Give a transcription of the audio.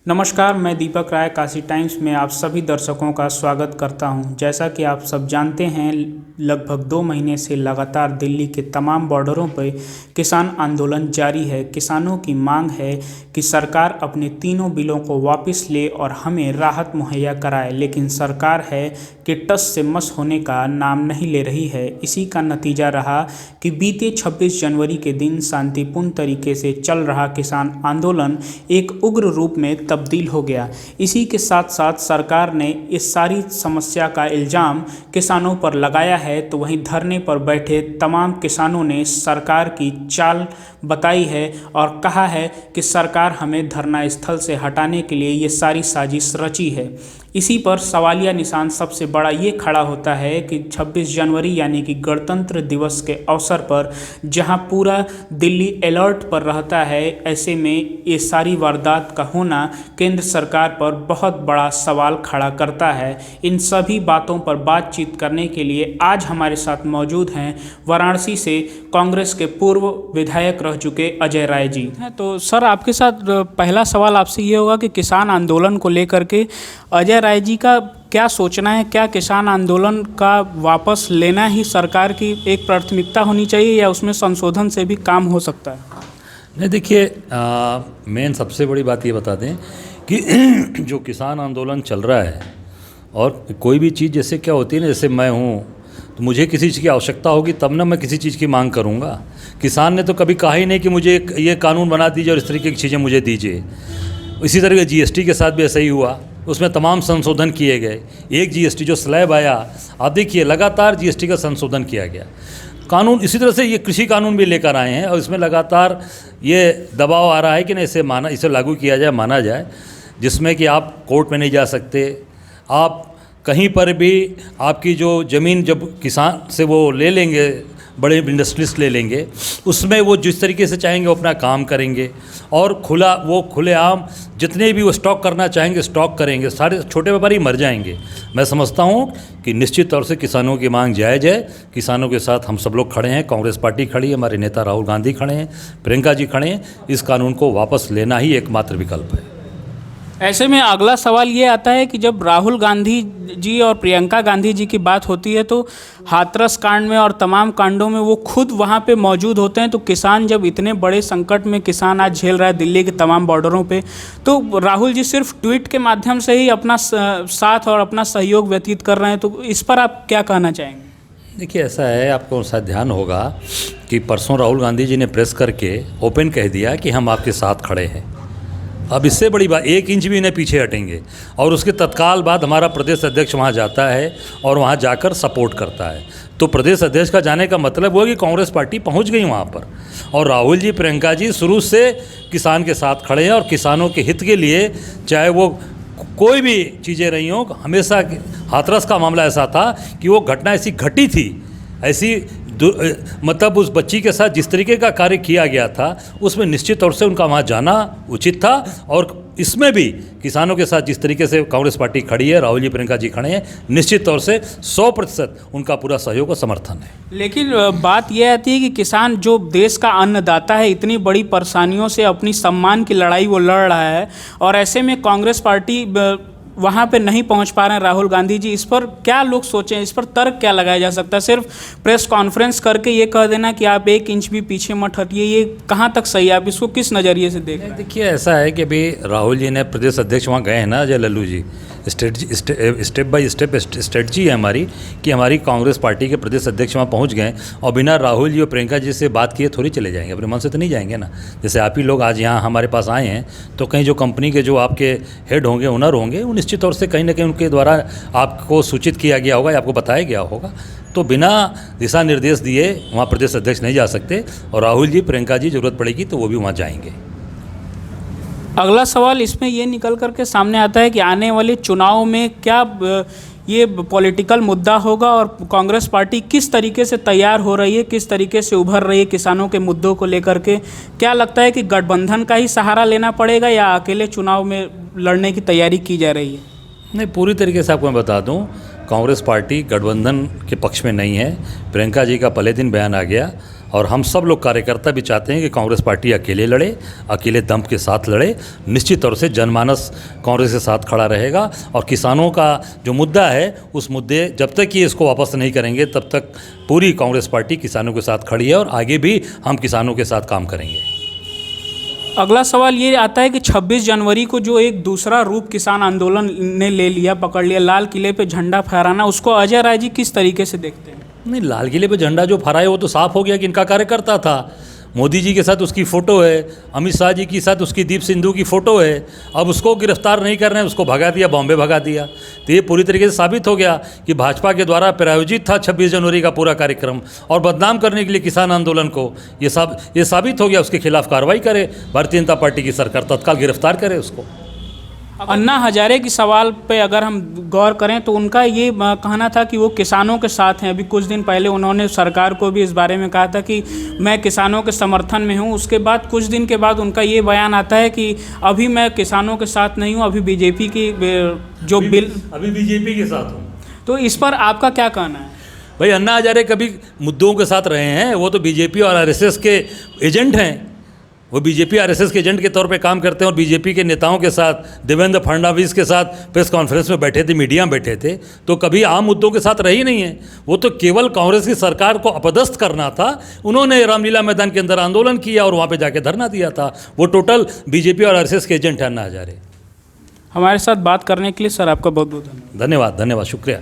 नमस्कार, मैं दीपक राय काशी टाइम्स में आप सभी दर्शकों का स्वागत करता हूं। जैसा कि आप सब जानते हैं, लगभग 2 महीने से लगातार दिल्ली के तमाम बॉर्डरों पर किसान आंदोलन जारी है। किसानों की मांग है कि सरकार अपने तीनों बिलों को वापस ले और हमें राहत मुहैया कराए, लेकिन सरकार है कि टस से मस होने का नाम नहीं ले रही है। इसी का नतीजा रहा कि बीते 26 जनवरी के दिन शांतिपूर्ण तरीके से चल रहा किसान आंदोलन एक उग्र रूप में तब्दील हो गया। इसी के साथ साथ सरकार ने इस सारी समस्या का इल्ज़ाम किसानों पर लगाया है, तो वहीं धरने पर बैठे तमाम किसानों ने सरकार की चाल बताई है और कहा है कि सरकार हमें धरना स्थल से हटाने के लिए ये सारी साजिश रची है। इसी पर सवालिया निशान सबसे बड़ा ये खड़ा होता है कि 26 जनवरी यानी कि गणतंत्र दिवस के अवसर पर जहां पूरा दिल्ली अलर्ट पर रहता है, ऐसे में ये सारी वारदात का होना केंद्र सरकार पर बहुत बड़ा सवाल खड़ा करता है। इन सभी बातों पर बातचीत करने के लिए आज हमारे साथ मौजूद हैं वाराणसी से कांग्रेस के पूर्व विधायक रह चुके अजय राय जी। तो सर, आपके साथ पहला सवाल आपसे ये होगा कि किसान आंदोलन को लेकर के अजय राय जी का क्या सोचना है? क्या किसान आंदोलन का वापस लेना ही सरकार की एक प्राथमिकता होनी चाहिए या उसमें संशोधन से भी काम हो सकता है? नहीं, देखिए, मेन सबसे बड़ी बात ये बता दें कि जो किसान आंदोलन चल रहा है और कोई भी चीज़ जैसे क्या होती है ना, जैसे मैं हूँ तो मुझे किसी चीज़ की आवश्यकता होगी तब ना मैं किसी चीज़ की मांग करूँगा। किसान ने तो कभी कहा ही नहीं कि मुझे ये कानून बना दीजिए और इस तरीके की चीज़ें मुझे दीजिए। इसी तरह के जीएसटी के साथ भी ऐसा ही हुआ, उसमें तमाम संशोधन किए गए। एक जीएसटी जो स्लैब आया, आप देखिए लगातार जीएसटी का संशोधन किया गया। कानून इसी तरह से ये कृषि कानून भी लेकर आए हैं और इसमें लगातार ये दबाव आ रहा है कि नहीं इसे लागू किया जाए, माना जाए, जिसमें कि आप कोर्ट में नहीं जा सकते, आप कहीं पर भी आपकी जो ज़मीन जब किसान से वो ले लेंगे, बड़े इंडस्ट्रिस्ट ले लेंगे, उसमें वो जिस तरीके से चाहेंगे वो अपना काम करेंगे और खुलेआम जितने भी वो स्टॉक करना चाहेंगे स्टॉक करेंगे, सारे छोटे व्यापारी मर जाएंगे। मैं समझता हूँ कि निश्चित तौर से किसानों की मांग जायज़ है। किसानों के साथ हम सब लोग खड़े हैं, कांग्रेस पार्टी खड़ी है, हमारे नेता राहुल गांधी खड़े हैं, प्रियंका जी खड़े हैं। इस कानून को वापस लेना ही एकमात्र विकल्प है। ऐसे में अगला सवाल ये आता है कि जब राहुल गांधी जी और प्रियंका गांधी जी की बात होती है तो हाथरस कांड में और तमाम कांडों में वो खुद वहाँ पे मौजूद होते हैं, तो किसान जब इतने बड़े संकट में किसान आज झेल रहा है दिल्ली के तमाम बॉर्डरों पे, तो राहुल जी सिर्फ ट्वीट के माध्यम से ही अपना साथ और अपना सहयोग व्यतीत कर रहे हैं, तो इस पर आप क्या कहना चाहेंगे? देखिए, ऐसा है, आपको शायद ध्यान होगा कि परसों राहुल गांधी जी ने प्रेस करके ओपन कह दिया कि हम आपके साथ खड़े हैं। अब इससे बड़ी बात 1 इंच भी इन्हें पीछे हटेंगे और उसके तत्काल बाद हमारा प्रदेश अध्यक्ष वहाँ जाता है और वहाँ जाकर सपोर्ट करता है। तो प्रदेश अध्यक्ष का जाने का मतलब हुआ कि कांग्रेस पार्टी पहुँच गई वहाँ पर और राहुल जी, प्रियंका जी शुरू से किसान के साथ खड़े हैं और किसानों के हित के लिए, चाहे वो कोई भी चीज़ें रही हों, हमेशा हाथरस का मामला ऐसा था कि वो घटना ऐसी घटी थी, ऐसी मतलब उस बच्ची के साथ जिस तरीके का कार्य किया गया था उसमें निश्चित तौर से उनका वहाँ जाना उचित था। और इसमें भी किसानों के साथ जिस तरीके से कांग्रेस पार्टी खड़ी है, राहुल जी प्रियंका जी खड़े हैं, निश्चित तौर से 100% उनका पूरा सहयोग और समर्थन है। लेकिन बात यह आती है कि किसान जो देश का अन्नदाता है, इतनी बड़ी परेशानियों से अपनी सम्मान की लड़ाई वो लड़ रहा है और ऐसे में कांग्रेस पार्टी वहाँ पे नहीं पहुँच पा रहे हैं राहुल गांधी जी। इस पर क्या लोग सोचें, इस पर तर्क क्या लगाया जा सकता है? सिर्फ प्रेस कॉन्फ्रेंस करके ये कह देना कि आप 1 इंच भी पीछे मत हटिए, ये कहाँ तक सही है? आप इसको किस नज़रिए से देख रहे हैं? देखिए, ऐसा है कि अभी राहुल जी ने प्रदेश अध्यक्ष वहाँ गए हैं ना, अजय लल्लू जी, स्टेप बाय स्टेप स्ट्रेटजी है हमारी कि हमारी कांग्रेस पार्टी के प्रदेश अध्यक्ष वहाँ पहुँच गए और बिना राहुल जी और प्रियंका जी से बात किए थोड़ी चले जाएंगे, अपने मन से तो नहीं जाएंगे ना। जैसे आप ही लोग आज यहाँ हमारे पास आए हैं तो कहीं जो कंपनी के जो आपके हेड होंगे, ओनर होंगे, वो निश्चित तौर से कहीं ना कहीं उनके द्वारा आपको सूचित किया गया होगा या आपको बताया गया होगा। तो बिना दिशा निर्देश दिए वहाँ प्रदेश अध्यक्ष नहीं जा सकते और राहुल जी, प्रियंका जी ज़रूरत पड़ेगी तो वो भी वहाँ जाएंगे। अगला सवाल इसमें ये निकल कर के सामने आता है कि आने वाले चुनाव में क्या ये पॉलिटिकल मुद्दा होगा और कांग्रेस पार्टी किस तरीके से तैयार हो रही है, किस तरीके से उभर रही है किसानों के मुद्दों को लेकर के? क्या लगता है कि गठबंधन का ही सहारा लेना पड़ेगा या अकेले चुनाव में लड़ने की तैयारी की जा रही है? नहीं, पूरी तरीके से आपको मैं बता दूं, कांग्रेस पार्टी गठबंधन के पक्ष में नहीं है। प्रियंका जी का पहले दिन बयान आ गया और हम सब लोग कार्यकर्ता भी चाहते हैं कि कांग्रेस पार्टी अकेले लड़े, अकेले दम के साथ लड़े। निश्चित तौर से जनमानस कांग्रेस के साथ खड़ा रहेगा और किसानों का जो मुद्दा है उस मुद्दे जब तक ये इसको वापस नहीं करेंगे तब तक पूरी कांग्रेस पार्टी किसानों के साथ खड़ी है और आगे भी हम किसानों के साथ काम करेंगे। अगला सवाल ये आता है कि 26 जनवरी को जो एक दूसरा रूप किसान आंदोलन ने ले लिया, पकड़ लिया, लाल किले पे झंडा फहराना, उसको अजय राय जी किस तरीके से देखते हैं? नहीं, लाल किले पे झंडा जो फहराए वो तो साफ हो गया कि इनका कार्यकर्ता था। मोदी जी के साथ उसकी फ़ोटो है, अमित शाह जी के साथ उसकी दीप सिंधु की फ़ोटो है। अब उसको गिरफ्तार नहीं कर रहे हैं, उसको भगा दिया, बॉम्बे भगा दिया। तो ये पूरी तरीके से साबित हो गया कि भाजपा के द्वारा प्रायोजित था 26 जनवरी का पूरा कार्यक्रम और बदनाम करने के लिए किसान आंदोलन को ये साबित हो गया। उसके खिलाफ कार्रवाई करे भारतीय जनता पार्टी की सरकार, तत्काल गिरफ्तार करे उसको। अन्ना हजारे की सवाल पे अगर हम गौर करें तो उनका ये कहना था कि वो किसानों के साथ हैं। अभी कुछ दिन पहले उन्होंने सरकार को भी इस बारे में कहा था कि मैं किसानों के समर्थन में हूँ। उसके बाद कुछ दिन के बाद उनका ये बयान आता है कि अभी मैं किसानों के साथ नहीं हूँ, अभी बीजेपी की जो बिल, अभी बीजेपी के साथ हूँ। तो इस पर आपका क्या कहना है? भाई, अन्ना हजारे कभी मुद्दों के साथ रहे हैं, वो तो बीजेपी और आरएसएस के एजेंट हैं। वो बीजेपी आरएसएस के एजेंट के तौर पे काम करते हैं और बीजेपी के नेताओं के साथ, देवेंद्र फडणवीस के साथ प्रेस कॉन्फ्रेंस में बैठे थे, मीडिया में बैठे थे, तो कभी आम मुद्दों के साथ रही नहीं है। वो तो केवल कांग्रेस की सरकार को अपदस्थ करना था। उन्होंने रामलीला मैदान के अंदर आंदोलन किया और वहाँ पे जाके धरना दिया था। वो टोटल बीजेपी और आरएसएस के एजेंट है अन्ना हजारे। हमारे साथ बात करने के लिए सर आपका बहुत बहुत धन्यवाद। धन्यवाद, शुक्रिया।